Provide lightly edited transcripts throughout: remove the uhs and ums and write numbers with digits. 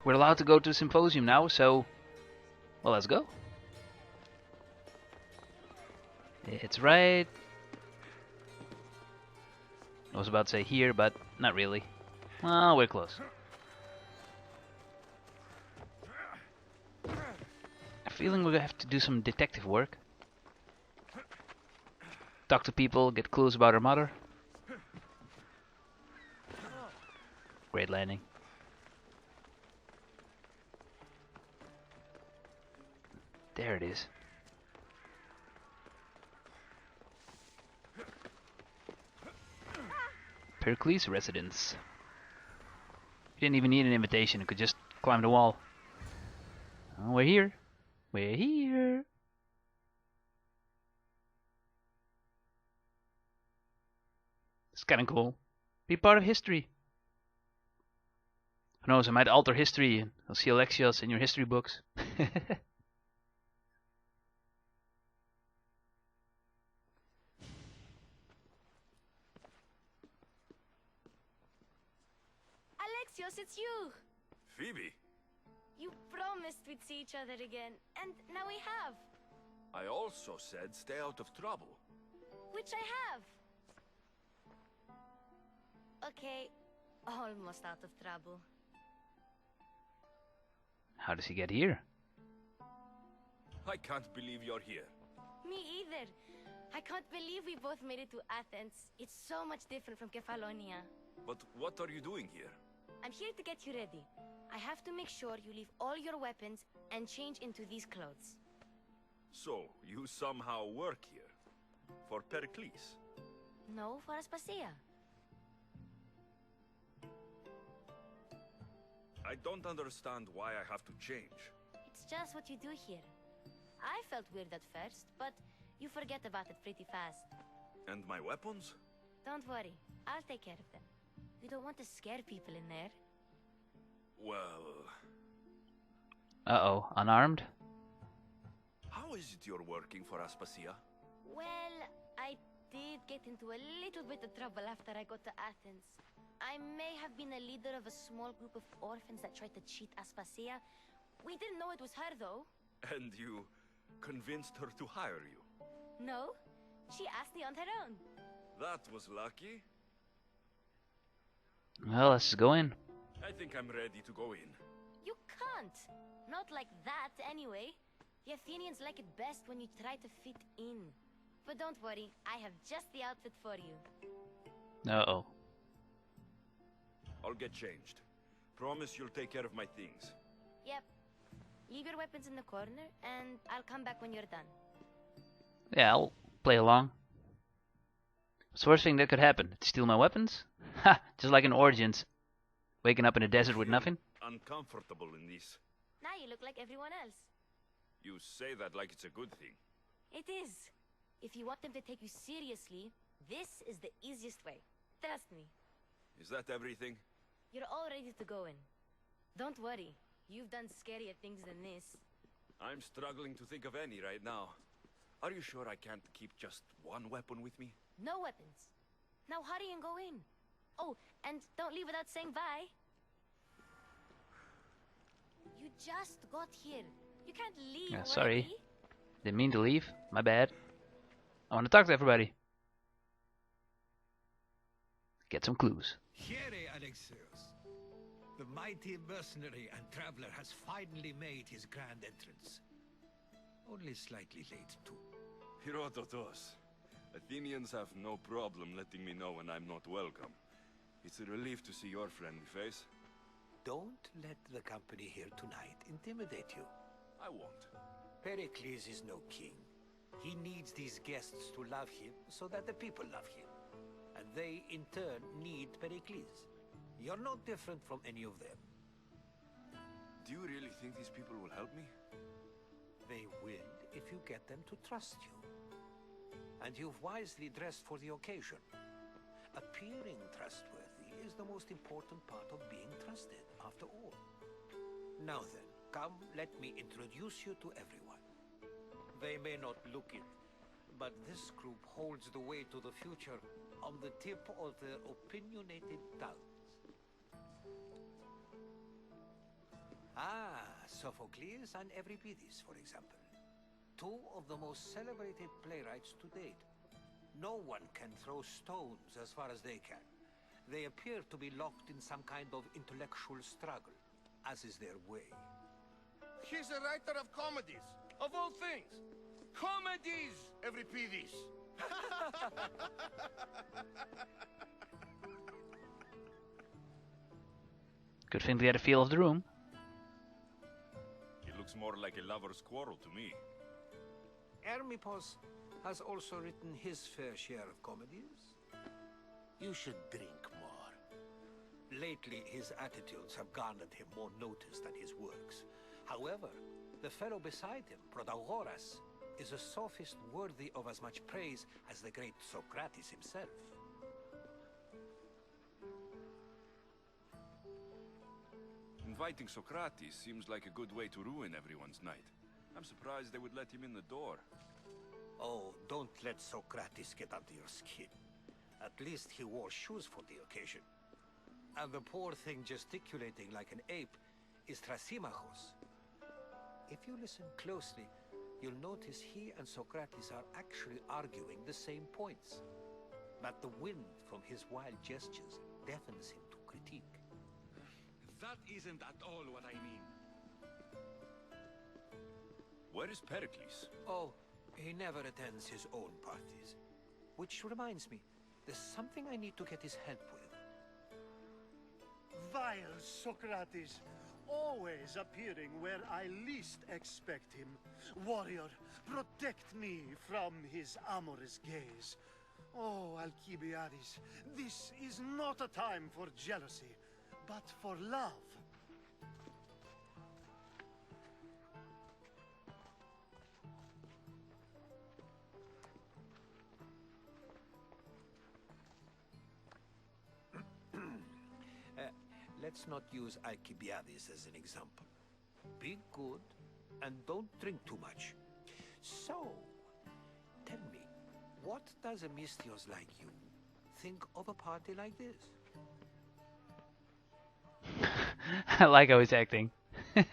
We're allowed to go to the Symposium now, so... Well, let's go. It's right... I was about to say here, but not really. Well, we're close. I'm feeling we're gonna have to do some detective work. Talk to people, get clues about her mother. Great landing. There it is. Perikles residence. You didn't even need an invitation, you could just climb the wall. Oh, we're here. We're here. It's kinda cool. Be part of history. Who knows, I might alter history and I'll see Alexios in your history books. Alexios, it's you! Phoebe, You promised we'd see each other again, and now we have. I also said stay out of trouble. Which I have. Okay, almost out of trouble. How does he get here? I can't believe you're here. Me either. I can't believe we both made it to Athens. It's so much different from Kefalonia. But what are you doing here? I'm here to get you ready. I have to make sure you leave all your weapons and change into these clothes. So, you somehow work here? For Perikles? No, for Aspasia. I don't understand why I have to change. It's just what you do here. I felt weird at first, but you forget about it pretty fast. And my weapons? Don't worry, I'll take care of them. We don't want to scare people in there. Well... Uh-oh, unarmed? How is it you're working for Aspasia? Well, I did get into a little bit of trouble after I got to Athens. I may have been a leader of a small group of orphans that tried to cheat Aspasia. We didn't know it was her, though. And you convinced her to hire you? No, she asked me on her own. That was lucky. Well, let's just go in. I think I'm ready to go in. You can't. Not like that, anyway. The Athenians like it best when you try to fit in. But don't worry, I have just the outfit for you. Uh-oh. I'll get changed. Promise you'll take care of my things. Yep. Leave your weapons in the corner, and I'll come back when you're done. Yeah, I'll play along. What's the worst thing that could happen? Steal my weapons? Ha! Just like in Origins. Waking up in a desert with nothing? Uncomfortable in this. Now you look like everyone else. You say that like it's a good thing. It is. If you want them to take you seriously, this is the easiest way. Trust me. Is that everything? You're all ready to go in. Don't worry. You've done scarier things than this. I'm struggling to think of any right now. Are you sure I can't keep just one weapon with me? No weapons. Now hurry and go in. Oh, and don't leave without saying bye. You just got here. You can't leave already. Sorry. Didn't mean to leave. My bad. I want to talk to everybody. Get some clues. Here, Alexios. The mighty mercenary and traveler has finally made his grand entrance. Only slightly late, too. Herodotus. Athenians have no problem letting me know when I'm not welcome. It's a relief to see your friendly face. Don't let the company here tonight intimidate you. I won't. Pericles is no king. He needs these guests to love him so that the people love him. And they, in turn, need Pericles. You're no different from any of them. Do you really think these people will help me? They will if you get them to trust you. And you've wisely dressed for the occasion. Appearing trustworthy is the most important part of being trusted, after all. Now then, come, let me introduce you to everyone. They may not look it, but this group holds the way to the future on the tip of their opinionated tongues. Sophocles and Euripides, for example. Two of the most celebrated playwrights to date. No one can throw stones as far as they can. They appear to be locked in some kind of intellectual struggle, as is their way. He's a writer of comedies, of all things. Comedies, Euripides. Good thing to get a feel of the room. It looks more like a lover's quarrel to me. Hermippos has also written his fair share of comedies. You should drink more. Lately, his attitudes have garnered him more notice than his works. However, the fellow beside him, Protagoras, is a sophist worthy of as much praise as the great Socrates himself. Inviting Socrates seems like a good way to ruin everyone's night. I'm surprised they would let him in the door. Oh, don't let Socrates get under your skin. At least he wore shoes for the occasion. And the poor thing gesticulating like an ape is Thrasymachos. If you listen closely, you'll notice he and Socrates are actually arguing the same points. But the wind from his wild gestures deafens him to critique. That isn't at all what I mean. Where is Perikles? Oh, he never attends his own parties. Which reminds me, there's something I need to get his help with. Vile Socrates, always appearing where I least expect him. Warrior, protect me from his amorous gaze. Oh, Alkibiades, this is not a time for jealousy, but for love. Let's not use Alkibiades as an example. Be good and don't drink too much. So, tell me, what does a Mystios like you think of a party like this? I like how he's acting. This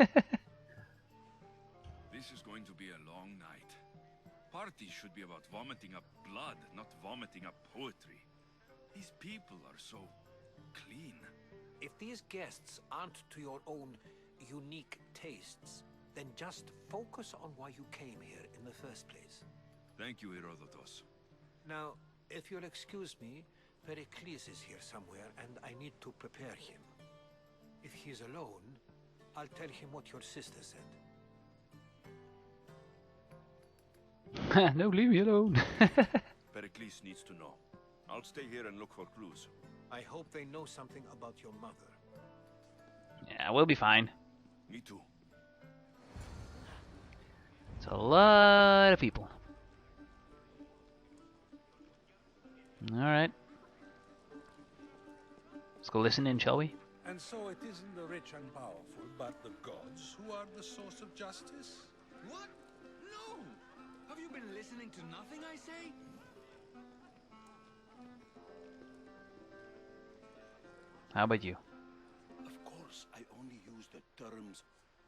is going to be a long night. Parties should be about vomiting up blood, not vomiting up poetry. These people are so clean. If these guests aren't to your own unique tastes, then just focus on why you came here in the first place. Thank you, Herodotus. Now, if you'll excuse me, Perikles is here somewhere, and I need to prepare him. If he's alone, I'll tell him what your sister said. No, leave me alone. Perikles needs to know. I'll stay here and look for clues. I hope they know something about your mother. Yeah, we'll be fine. Me too. It's a lot of people. Alright. Let's go listen in, shall we? And so it isn't the rich and powerful, but the gods who are the source of justice? What? No! Have you been listening to nothing I say? How about you? Of course, I only use the terms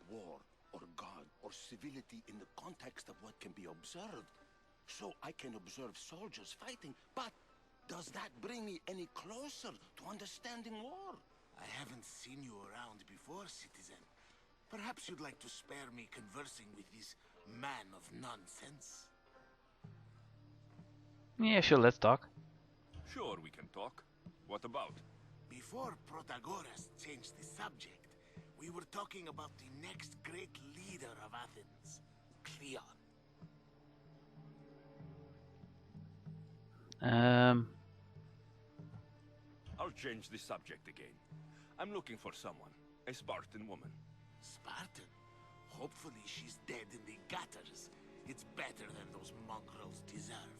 war or god or civility in the context of what can be observed. So I can observe soldiers fighting, but does that bring me any closer to understanding war? I haven't seen you around before, citizen. Perhaps you'd like to spare me conversing with this man of nonsense? Yeah, sure, let's talk. Sure, we can talk. What about? Before Protagoras changed the subject, we were talking about the next great leader of Athens, Klijn. I'll change the subject again. I'm looking for someone. A Spartan woman. Spartan? Hopefully she's dead in the gutters. It's better than those mongrels deserve.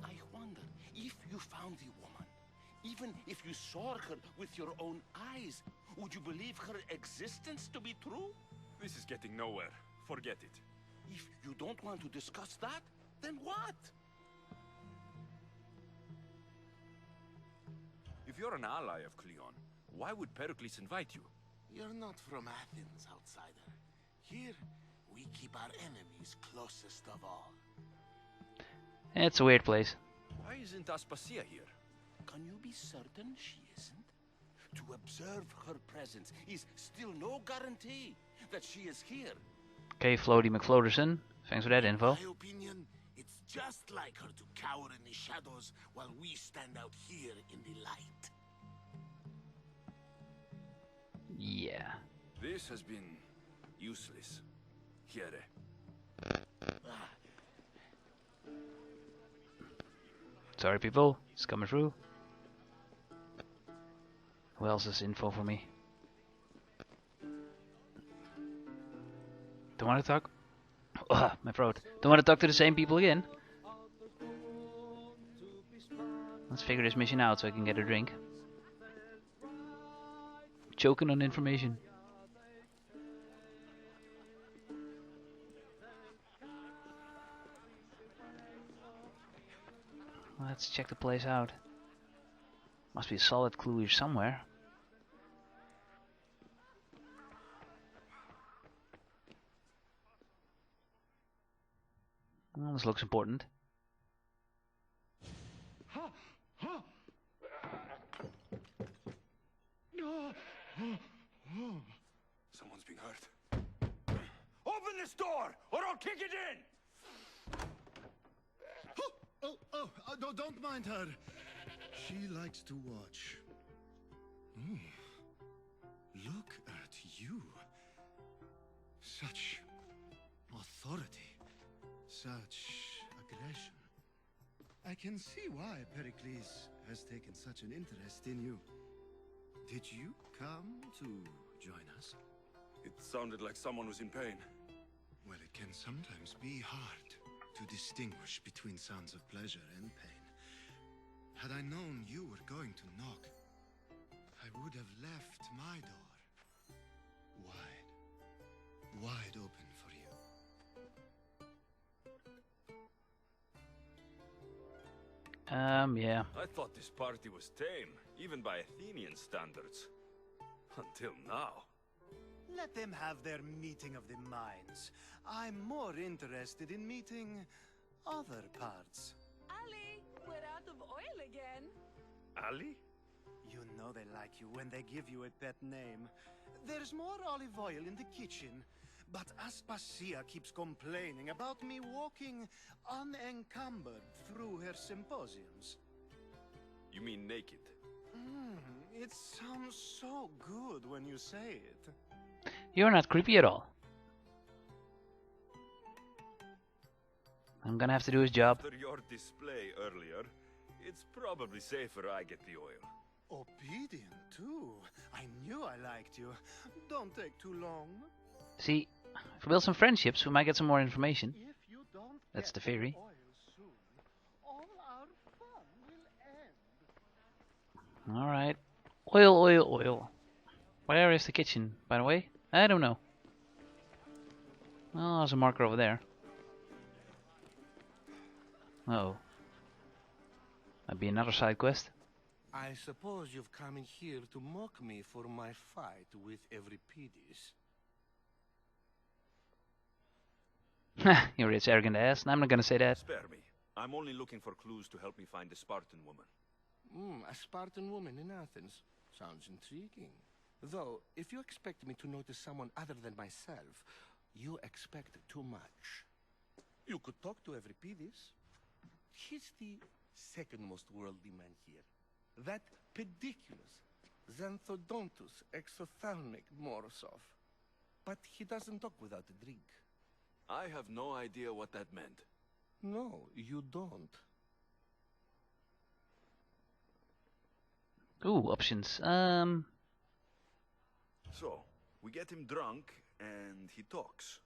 I wonder if you found the woman, even if you saw her with your own eyes, would you believe her existence to be true? This is getting nowhere. Forget it. If you don't want to discuss that, then what? If you're an ally of Klijn, why would Perikles invite you? You're not from Athens, outsider. Here, we keep our enemies closest of all. It's a weird place. Why isn't Aspasia here? Can you be certain she isn't? To observe her presence is still no guarantee that she is here. Okay, Floaty McFloaterson. Thanks for that info. In my opinion, it's just like her to cower in the shadows while we stand out here in the light. Yeah. This has been useless. Here. Sorry, people. It's coming through. Who else has info for me? Don't want to talk. Ugh, my throat. Don't want to talk to the same people again. Let's figure this mission out so I can get a drink. Choking on information. Let's check the place out. Must be a solid clue here somewhere. Well, this looks important. Someone's being hurt. Open this door, or I'll kick it in! Don't mind her. She likes to watch. Look at you. Such authority. Such aggression. I can see why Perikles has taken such an interest in you. Did you come to join us? It sounded like someone was in pain. Well, it can sometimes be hard to distinguish between sounds of pleasure and pain. Had I known you were going to knock, I would have left my door wide open for you. Yeah. I thought this party was tame, even by Athenian standards. Until now. Let them have their meeting of the minds. I'm more interested in meeting other parts. Ali, we're out of oil again. Ali? You know they like you when they give you a pet name. There's more olive oil in the kitchen, but Aspasia keeps complaining about me walking unencumbered through her symposiums. You mean naked? It sounds so good when you say it. You're not creepy at all. I'm gonna have to do his job. After your display earlier, it's probably safer I get the oil. Obedient, too. I knew I liked you. Don't take too long. See, if we build some friendships, we might get some more information. If you don't That's get the theory. oil soon, all our fun will end. Alright. Oil, oil, oil. Where is the kitchen, by the way? I don't know. Oh, there's a marker over there. Oh. Might be another side quest. I suppose you've come in here to mock me for my fight with Euripides. You're its arrogant ass, and I'm not gonna say that. Spare me. I'm only looking for clues to help me find a Spartan woman. A Spartan woman in Athens. Sounds intriguing. Though, if you expect me to notice someone other than myself, you expect too much. You could talk to Euripides. He's the second most worldly man here. That pediculous, xanthodontus, exophthalmic Morosov. But he doesn't talk without a drink. I have no idea what that meant. No, you don't. Ooh, options. So, we get him drunk, and he talks.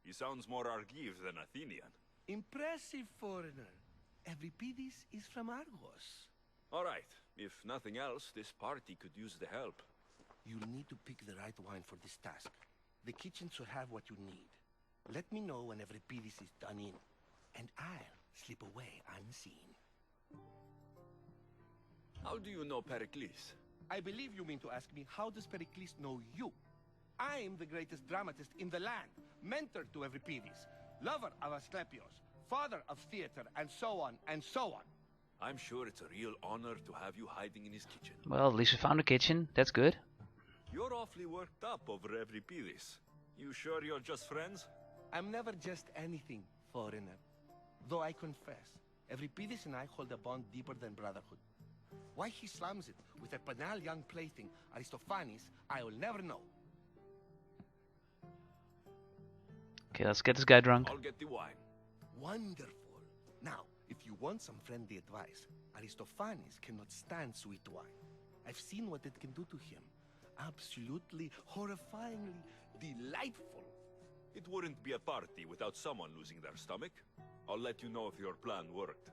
He sounds more Argive than Athenian. Impressive, foreigner. Euripides is from Argos. All right. If nothing else, this party could use the help. You'll need to pick the right wine for this task. The kitchen should have what you need. Let me know when Euripides is done in, and I'll slip away unseen. How do you know Perikles? I believe you mean to ask me, how does Pericles know you? I'm the greatest dramatist in the land, mentor to Euripides, lover of Asclepios, father of theater, and so on, and so on. I'm sure it's a real honor to have you hiding in his kitchen. Well, at least we found a kitchen. That's good. You're awfully worked up over Euripides. You sure you're just friends? I'm never just anything, foreigner. Though I confess, Euripides and I hold a bond deeper than brotherhood. Why he slams it with a banal young plaything, Aristophanes, I will never know. Okay, let's get this guy drunk. I'll get the wine. Wonderful. Now, if you want some friendly advice, Aristophanes cannot stand sweet wine. I've seen what it can do to him. Absolutely, horrifyingly delightful. It wouldn't be a party without someone losing their stomach. I'll let you know if your plan worked.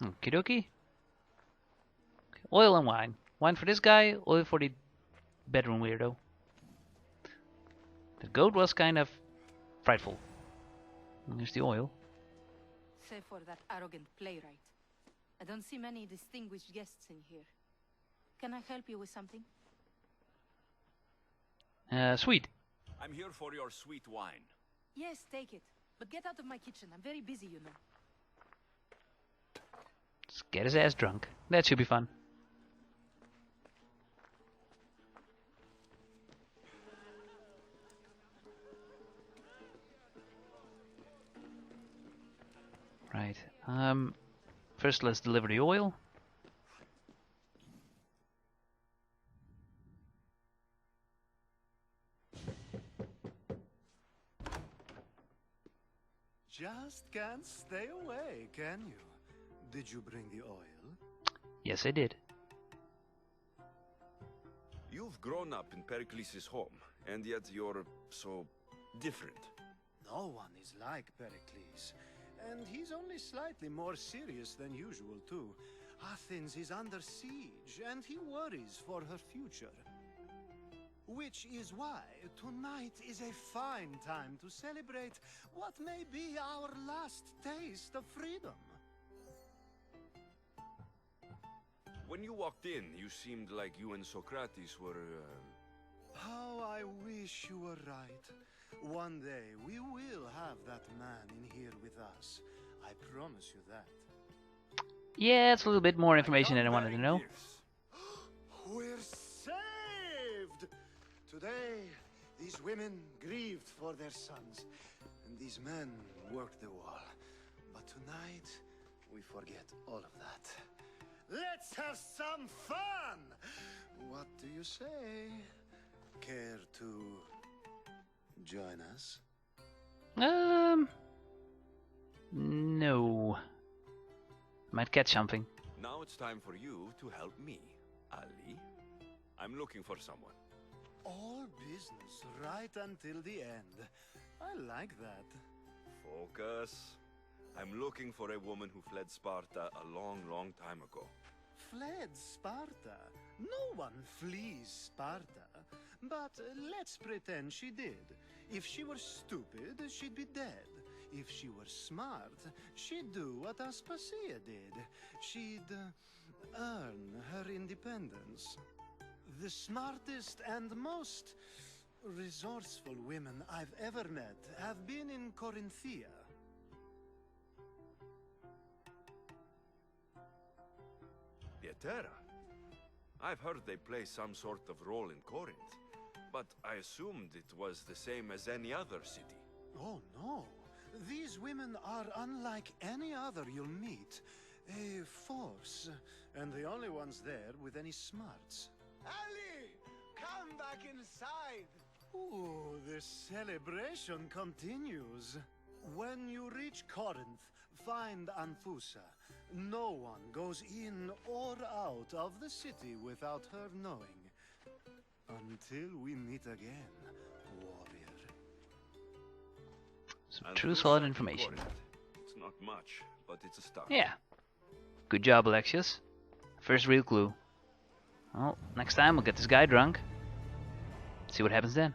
Okie dokie. Oil and wine. Wine for this guy, oil for the bedroom weirdo. The goat was kind of frightful. Here's the oil. Save for that arrogant playwright. I don't see many distinguished guests in here. Can I help you with something? Sweet. I'm here for your sweet wine. Yes, take it. But get out of my kitchen. I'm very busy, you know. Let's get his ass drunk. That should be fun. Right. First let's deliver the oil. Just can't stay away, can you? Did you bring the oil? Yes, I did. You've grown up in Perikles' home, and yet you're so different. No one is like Pericles. And he's only slightly more serious than usual, too. Athens is under siege, and he worries for her future. Which is why tonight is a fine time to celebrate what may be our last taste of freedom. When you walked in, you seemed like you and Socrates were... How I wish you were right. One day we will have that man in here with us. I promise you that. Yeah, it's a little bit more information than I wanted to know. We're saved! Today, these women grieved for their sons, and these men worked the wall. But tonight, we forget all of that. Let's have some fun! What do you say? Care to join us? No. Might catch something. Now it's time for you to help me, Ali. I'm looking for someone. All business right until the end. I like that. Focus. I'm looking for a woman who fled Sparta a long, long time ago. Fled Sparta? No one flees Sparta. But let's pretend she did. If she were stupid, she'd be dead. If she were smart, she'd do what Aspasia did. She'd earn her independence. The smartest and most resourceful women I've ever met have been in Corinthia. Yetera. I've heard they play some sort of role in Corinth, but I assumed it was the same as any other city. Oh, no. These women are unlike any other you'll meet. A force, and the only ones there with any smarts. Ali! Come back inside! Ooh, the celebration continues. When you reach Corinth, find Anfusa. No one goes in or out of the city without her knowing. Until we meet again, warrior. Some true solid information. It's not much, but it's a start. Yeah. Good job, Alexios. First real clue. Well, next time we'll get this guy drunk. See what happens then.